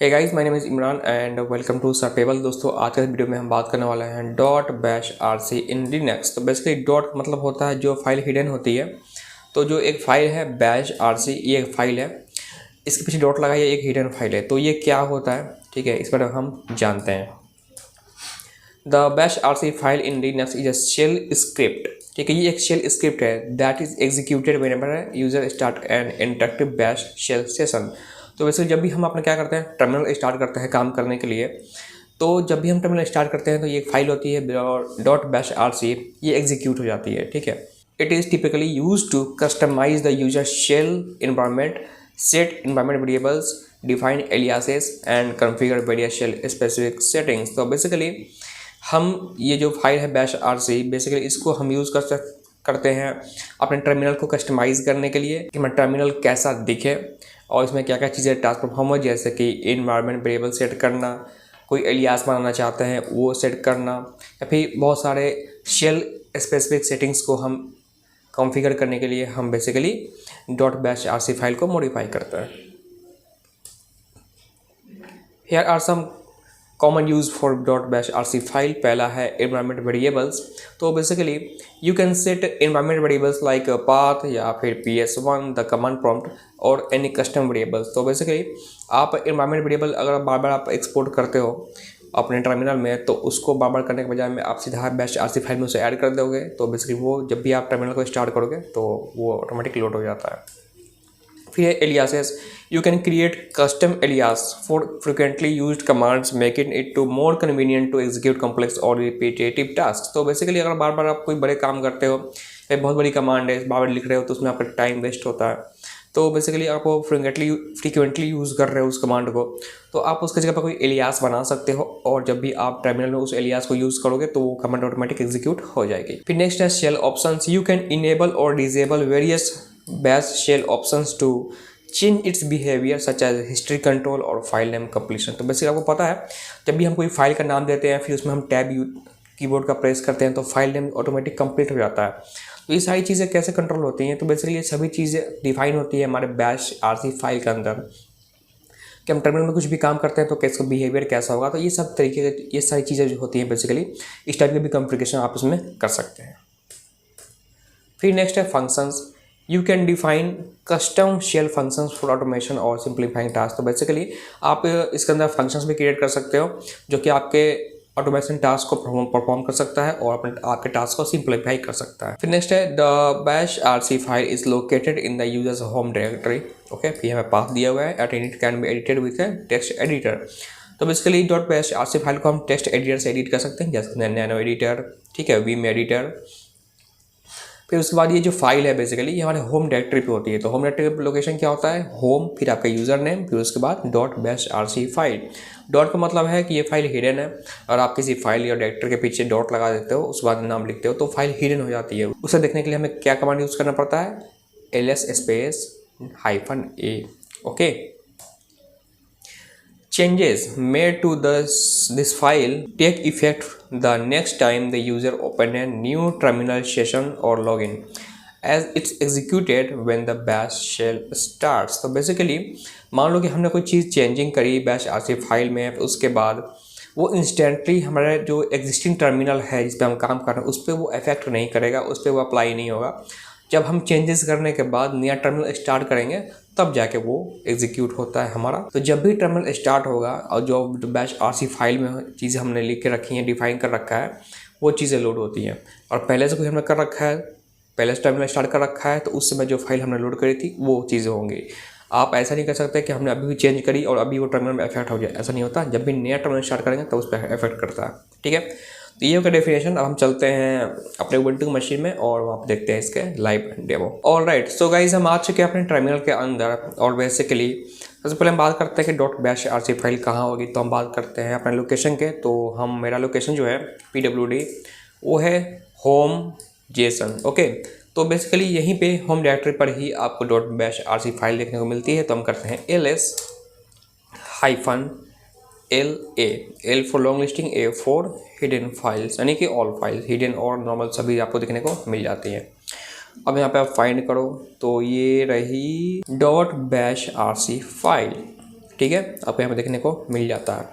Hey guys, my name is Imran and welcome to certable. दोस्तों, आज के वीडियो में हम बात करने वाले हैं dot bash R C in Linux. तो बेसिकली डॉट मतलब होता है जो फाइल हिडन होती है। तो जो एक फाइल है बैश आर सी, ये एक फाइल है, इसके पीछे डॉट लगा, ये एक हिडन फाइल है। तो ये क्या होता है, ठीक है, इस पर हम जानते हैं। The bash R C file in Linux is a shell script. ठीक है, ये एक शेल स्क्रिप्ट है that is executed whenever user start an interactive bash shell session. तो वैसे जब भी हम अपना क्या करते हैं, टर्मिनल स्टार्ट करते हैं काम करने के लिए, तो जब भी हम टर्मिनल स्टार्ट करते हैं तो ये एक फाइल होती है डॉट बैश आर सी, ये एग्जीक्यूट हो जाती है। ठीक है, it is typically use to customise the user shell environment, set environment variables, define aliases and configure various shell specific settings. तो बेसिकली हम ये जो फाइल है बैश आर सी, बेसिकली इसको हम यूज़ करते हैं अपने टर्मिनल को कस्टमाइज़ करने के लिए कि हमारा टर्मिनल कैसा दिखे और इसमें क्या क्या चीज़ें टास्क परफॉर्म हो, जैसे कि इन्वायरमेंट वेरिएबल सेट करना, कोई एलियास बनाना चाहते हैं वो सेट करना, या फिर बहुत सारे शेल स्पेसिफिक सेटिंग्स को हम कॉन्फ़िगर करने के लिए हम basically dot bash R C file को मॉडिफाई करते हैं। Here are some common use for dot bash R C file. पहला है इन्वायरमेंट वेरिएबल्स। तो basically you can set environment variables like path या फिर PS1 द कमांड प्रॉम्प्ट और any custom variables. तो बेसिकली आप इन्वायरमेंट वेरिएबल अगर बार बार आप एक्सपोर्ट करते हो अपने टर्मिनल में, तो उसको बार बार करने के बजाय में आप सीधा बैश आर सी फाइल में उसे ऐड कर दोगे। तो बेसिकली वो जब भी आप टर्मिनल को स्टार्ट करोगे तो वो ऑटोमेटिक लोड हो जाता है। फिर है aliases. You can create custom alias for frequently used commands, making it to more convenient to execute complex और रिपीटेटिव टास्क। तो बेसिकली अगर बार बार आप कोई बड़े काम करते हो, एक बहुत बड़ी कमांड है, बार बार लिख रहे हो, तो उसमें आपका टाइम वेस्ट होता है। तो बेसिकली आप वो फ्रिक्वेंटली यूज़ कर रहे हो उस कमांड को, तो आप उसकी जगह पर कोई एलियास बना सकते हो और जब भी आप टर्मिनल में उस एलियास को यूज़ करोगे तो वो कमांड ऑटोमेटिक एग्जीक्यूट हो जाएगी। फिर नेक्स्ट है shell options. You can enable और disable various bash shell options to change its behaviour such as history control और फाइल नेम कंप्लीशन। तो बेसिकली आपको पता है, जब भी हम कोई फाइल का नाम देते हैं फिर उसमें हम टैब कीबोर्ड का प्रेस करते हैं तो फाइल नेम ऑटोमेटिक कंप्लीट हो जाता है। तो ये सारी चीज़ें कैसे कंट्रोल होती हैं, तो बेसिकली ये सभी चीज़ें डिफाइन होती है हमारे बैश आर सी फाइल के अंदर कि हम टर्मिनल में कुछ भी काम करते हैं तो कैसे बिहेवियर कैसा होगा। तो ये सब तरीके के, ये सारी चीज़ें जो होती हैं बेसिकली इस टाइप के भी कॉन्फ़िगरेशन आप इसमें कर सकते हैं। फिर नेक्स्ट है functions. You can define custom shell functions for automation और सिंप्लीफाइंग टास्क। तो बेसिकली आप इसके अंदर फंक्शंस भी क्रिएट कर सकते हो जो कि आपके ऑटोमेशन टास्क को परफॉर्म कर सकता है और अपने आपके टास्क को सिंप्लीफाई कर सकता है। फिर नेक्स्ट है the bash R C file is located in the user's home directory. Okay, फिर हमें पाथ दिया हुआ है at it can be edited with a text editor. तो basically dot bash R C file को हम टेक्स्ट एडिटर से edit कर सकते हैं, जैसे नैनो एडिटर, ठीक है, वीम एडिटर। फिर उसके बाद ये जो फाइल है बेसिकली ये हमारे होम डायरेक्टरी पे होती है। तो होम डायरेक्टरी का लोकेशन क्या होता है, होम, फिर आपका यूज़र नेम, फिर उसके बाद dot bash R C file. Dot का मतलब है कि ये फाइल हिडन है, और आप किसी फाइल या डायरेक्टरी के पीछे डॉट लगा देते हो, उसके बाद नाम लिखते हो तो फाइल हिडन हो जाती है। उसे देखने के लिए हमें क्या कमांड यूज़ करना पड़ता है, ls -a। Okay, changes made to this file take effect the next time the user open a new terminal session or login, as it's executed when the bash shell starts। तो basically मान लो कि हमने कोई चीज़ changing करी bash R C file में, उसके बाद वो इंस्टेंटली हमारे जो एग्जिस्टिंग टर्मिनल है जिस पर हम काम कर रहे हैं उस पर वो इफेक्ट नहीं करेगा, उस पर वो अप्लाई नहीं होगा। जब हम चेंजेस करने के बाद नया टर्मिनल स्टार्ट करेंगे तब जाके वो एग्जीक्यूट होता है हमारा। तो जब भी टर्मिनल स्टार्ट होगा और जो बैश आर सी फाइल में चीज़ें हमने लिख के रखी हैं, डिफाइन कर रखा है, वो चीज़ें लोड होती हैं। और पहले से कोई हमने कर रखा है, पहले से टर्मिनल स्टार्ट कर रखा है, तो उस समय जो फाइल हमने लोड करी थी वो चीज़ें होंगी। आप ऐसा नहीं कर सकते कि हमने अभी भी चेंज करी और अभी वो टर्मिनल में इफेक्ट हो जाए, ऐसा नहीं होता। जब भी नया टर्मिनल स्टार्ट करेंगे तो उस पर इफेक्ट करता है, ठीक है। तो ये होगा डेफिनेशन। अब हम चलते हैं अपने उबंटू मशीन में और वहाँ पर देखते हैं इसके live demo. Alright, so guys हम आ चुके हैं अपने टर्मिनल के अंदर और बेसिकली सबसे पहले हम बात करते हैं कि dot bash R C file कहाँ होगी। तो हम बात करते हैं अपने लोकेशन के। तो मेरा लोकेशन जो है PWD वो है होम जेसन। ओके, तो बेसिकली यहीं पे होम डायरेक्टरी पर ही आपको dot bash R C file देखने को मिलती है। तो हम करते हैं ls-l for long listing, a for hidden files, यानी कि ऑल फाइल्स, हिडन और नॉर्मल सभी आपको देखने को मिल जाती हैं। अब यहाँ पे आप फाइंड करो तो ये रही dot bash R C file. ठीक है, आपको यहाँ पे देखने को मिल जाता है।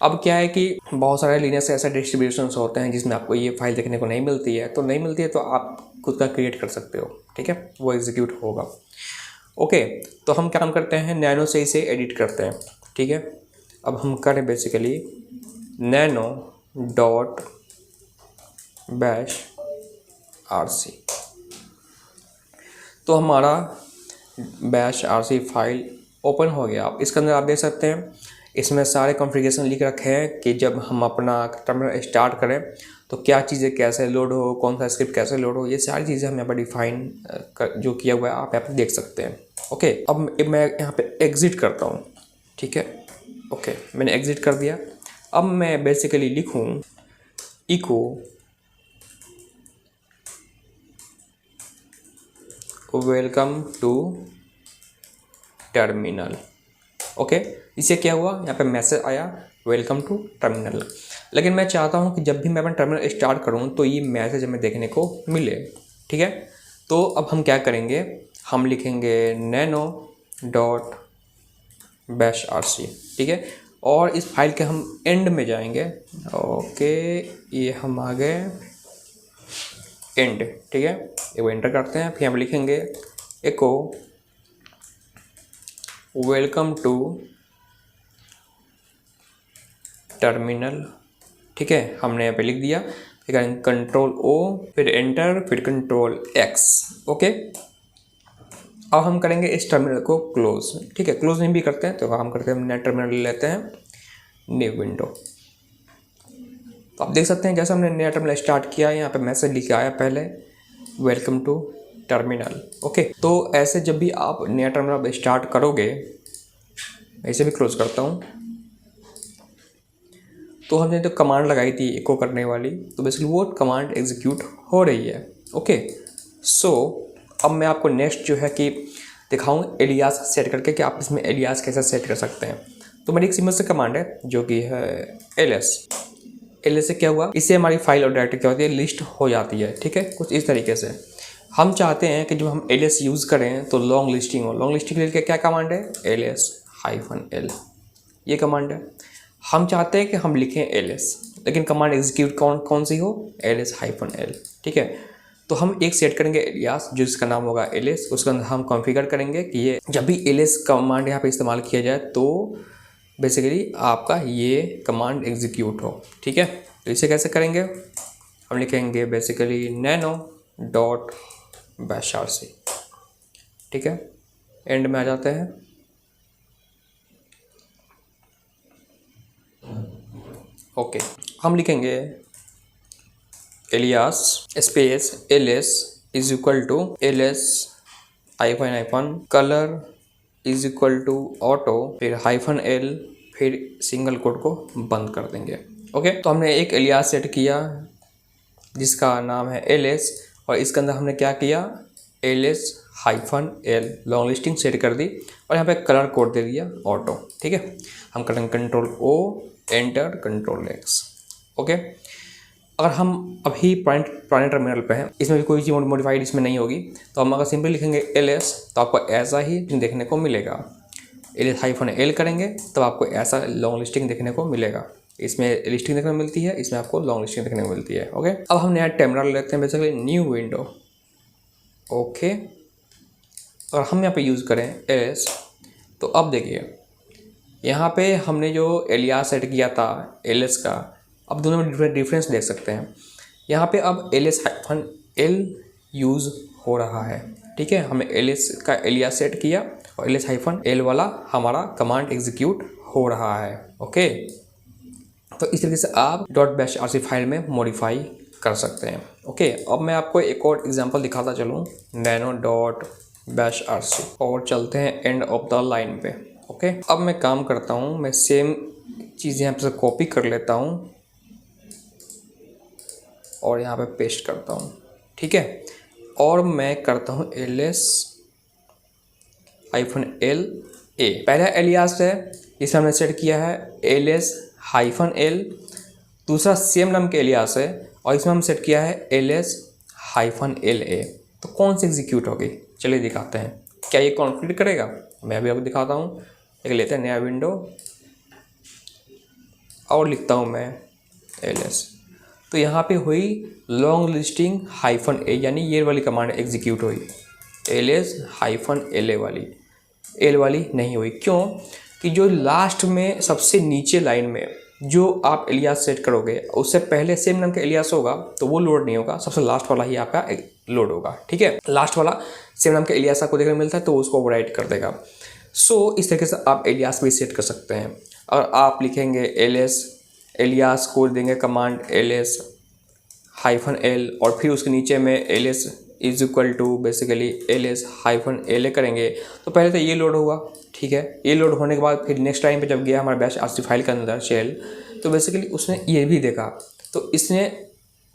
अब क्या है कि बहुत सारे लिनक्स ऐसे डिस्ट्रीब्यूशंस होते हैं जिसमें आपको ये फाइल देखने को नहीं मिलती है, तो नहीं मिलती है तो आप खुद का क्रिएट कर सकते हो, ठीक है, वो एग्जीक्यूट होगा। ओके, तो हम क्या काम करते हैं, नैनो से इसे एडिट करते हैं, ठीक है। अब हम करें basically nano dot bash RC, तो हमारा बैश RC फाइल ओपन हो गया। आप इसके अंदर आप देख सकते हैं इसमें सारे कॉन्फ़िगरेशन लिख रखे हैं कि जब हम अपना टर्मिनल स्टार्ट करें तो क्या चीज़ें कैसे लोड हो, कौन सा स्क्रिप्ट कैसे लोड हो, ये सारी चीज़ें हम यहाँ पर डिफाइन जो किया हुआ है आप यहाँ पर देख सकते हैं। ओके, अब मैं यहाँ पे एग्ज़िट करता हूँ, ठीक है। ओके, मैंने एग्ज़िट कर दिया। अब मैं बेसिकली लिखूँ echo welcome to terminal. Okay, इससे क्या हुआ, यहाँ पे मैसेज आया वेलकम टू टर्मिनल। लेकिन मैं चाहता हूँ कि जब भी मैं अपना टर्मिनल स्टार्ट करूँ तो ये मैसेज हमें देखने को मिले, ठीक है। तो अब हम क्या करेंगे, हम लिखेंगे nano डॉट बैश RC, ठीक है। और इस फाइल के हम एंड में जाएंगे। ओके, ये हम आ गए एंड, ठीक है। एक बार एंटर करते हैं, फिर हम लिखेंगे एको वेलकम टू टर्मिनल, ठीक है, हमने यहाँ पे लिख दिया। फिर करेंगे कंट्रोल O, फिर एंटर, फिर कंट्रोल X। ओके, अब हम करेंगे इस टर्मिनल को क्लोज, ठीक है। क्लोज नहीं भी करते हैं तो हम करते हैं नया टर्मिनल ले लेते हैं, न्यू विंडो। तो आप देख सकते हैं जैसे हमने नया टर्मिनल स्टार्ट किया, यहाँ पे मैसेज लिखा आया पहले वेलकम टू टर्मिनल। ओके, तो ऐसे जब भी आप नया टर्मिनल स्टार्ट करोगे, ऐसे भी क्लोज करता हूँ, तो हमने तो कमांड लगाई थी इको करने वाली, तो बेसिकली वो कमांड एग्जीक्यूट हो रही है। ओके, सो अब मैं आपको नेक्स्ट जो है कि दिखाऊँ एलियास सेट करके कि आप इसमें एलियास कैसे सेट कर सकते हैं। तो मेरी एक सिंपल से कमांड है जो कि है ls से क्या हुआ, इससे हमारी फाइल और डायरेक्टरी क्या होती है, लिस्ट हो जाती है, ठीक है। कुछ इस तरीके से हम चाहते हैं कि जब हम ls यूज़ करें तो लॉन्ग लिस्टिंग हो। लॉन्ग लिस्टिंग के लिए क्या कमांड है, ls-l, ये कमांड है। हम चाहते हैं कि हम लिखें ls, लेकिन कमांड एग्जीक्यूट कौन सी हो, ls-l, ठीक है। तो हम एक सेट करेंगे एलियास जिसका नाम होगा ls, उसके अंदर हम कॉन्फ़िगर करेंगे कि ये जब भी ls कमांड यहाँ पे इस्तेमाल किया जाए तो बेसिकली आपका ये कमांड एग्जीक्यूट हो, ठीक है। तो इसे कैसे करेंगे, हम लिखेंगे basically nano dot bash RC, ठीक है। एंड में आ जाते हैं। ओके, हम लिखेंगे alias space ls is equal to ls hyphen colour is equal to auto, फिर -l, फिर सिंगल कोट को बंद कर देंगे। ओके, तो हमने एक एलियास सेट किया जिसका नाम है ls, और इसके अंदर हमने क्या किया, ls-l लॉन्ग लिस्टिंग सेट कर दी, और यहाँ पे कलर कोड दे दिया ऑटो, ठीक है। हम करेंगे control O, enter, control X। Okay, अगर हम अभी पुराने टर्मिनल पे हैं, इसमें भी कोई चीज़ मॉडिफाइड इसमें नहीं होगी, तो हम अगर सिंपल लिखेंगे ls तो आपको ऐसा ही देखने को मिलेगा। ls-l करेंगे तब आपको ऐसा लॉन्ग लिस्टिंग देखने को मिलेगा। इसमें लिस्टिंग देखने को मिलती है, इसमें आपको लॉन्ग लिस्टिंग देखने को मिलती है। ओके, अब हम नया टर्मिनल लेते हैं, बेसिकली न्यू विंडो। ओके, और हम यहाँ पे यूज़ करें ls, तो अब देखिए यहाँ पे हमने जो एलियास सेट किया था ls का, अब दोनों में डिफरेंस देख सकते हैं। यहाँ पे अब ls-l यूज़ हो रहा है, ठीक है। हमने ls का एलियास सेट किया और ls-l वाला हमारा कमांड एग्जीक्यूट हो रहा है। ओके, तो इस तरीके से आप .bash RC फाइल में मॉडिफाई कर सकते हैं। ओके, अब मैं आपको एक और एग्जांपल दिखाता चलूँ, nano डॉट बैश RC, और चलते हैं एंड ऑफ द लाइन पे। ओके, अब मैं काम करता हूँ, मैं सेम चीज़ यहाँ पे से कॉपी कर लेता हूँ और यहाँ पे पेस्ट करता हूँ, ठीक है। और मैं करता हूँ ls-l a, पहला एलियास है जिसे हमने सेट किया है ls-l, दूसरा सेम नाम के एलियास है और इसमें हम सेट किया है ls-l a। तो कौन सी एग्जीक्यूट होगी, चलिए दिखाते हैं। क्या ये कॉन्फ्लिक्ट करेगा, मैं अभी आपको दिखाता हूँ। एक लेते हैं नया विंडो और लिखता हूँ मैं ls। तो यहाँ पे हुई लॉन्ग लिस्टिंग -a, यानी ये वाली कमांड एग्जीक्यूट हुई, ls -la वाली, एल वाली नहीं हुई। क्यों कि जो लास्ट में सबसे नीचे लाइन में जो आप एलियास सेट करोगे उससे पहले सेम नाम का एलियास होगा तो वो लोड नहीं होगा, सबसे लास्ट वाला ही आपका लोड होगा। ठीक है, लास्ट वाला सेम नाम का एलियास आपको देखने मिलता है तो उसको ओवरराइट कर देगा। सो इस तरीके से आप एलियास भी सेट कर सकते हैं। और आप लिखेंगे ls, एलियास को देंगे कमांड ls -l और फिर उसके नीचे में ls is equal to basically ls -la करेंगे तो पहले तो ये लोड होगा। ठीक है, ये लोड होने के बाद फिर नेक्स्ट टाइम पे जब गया हमारा बैश आरसी फाइल के अंदर शेल, तो बेसिकली उसने ये भी देखा, तो इसने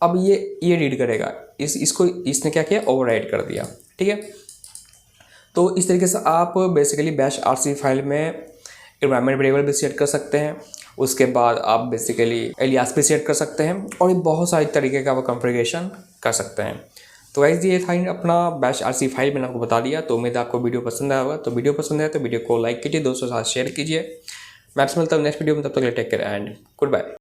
अब ये रीड करेगा, इसको इसने क्या किया, ओवरराइट कर दिया। ठीक है, तो इस तरीके से आप बेसिकली बैश आरसी फाइल में एनवायरनमेंट वेरिएबल भी सेट कर सकते हैं। उसके बाद आप बेसिकली एलियास भी सेट कर सकते हैं और बहुत सारे तरीके का वो कॉन्फ़िगरेशन कर सकते हैं। तो गाइस ये था अपना बैश आरसी फाइल मैंने आपको बता दिया। तो उम्मीद है आपको वीडियो पसंद आया होगा। तो वीडियो पसंद आए तो वीडियो को लाइक कीजिए, दोस्तों के साथ शेयर कीजिए। मैं आपसे मिलता हूँ नेक्स्ट वीडियो में, तब तक के लिए take care and good bye.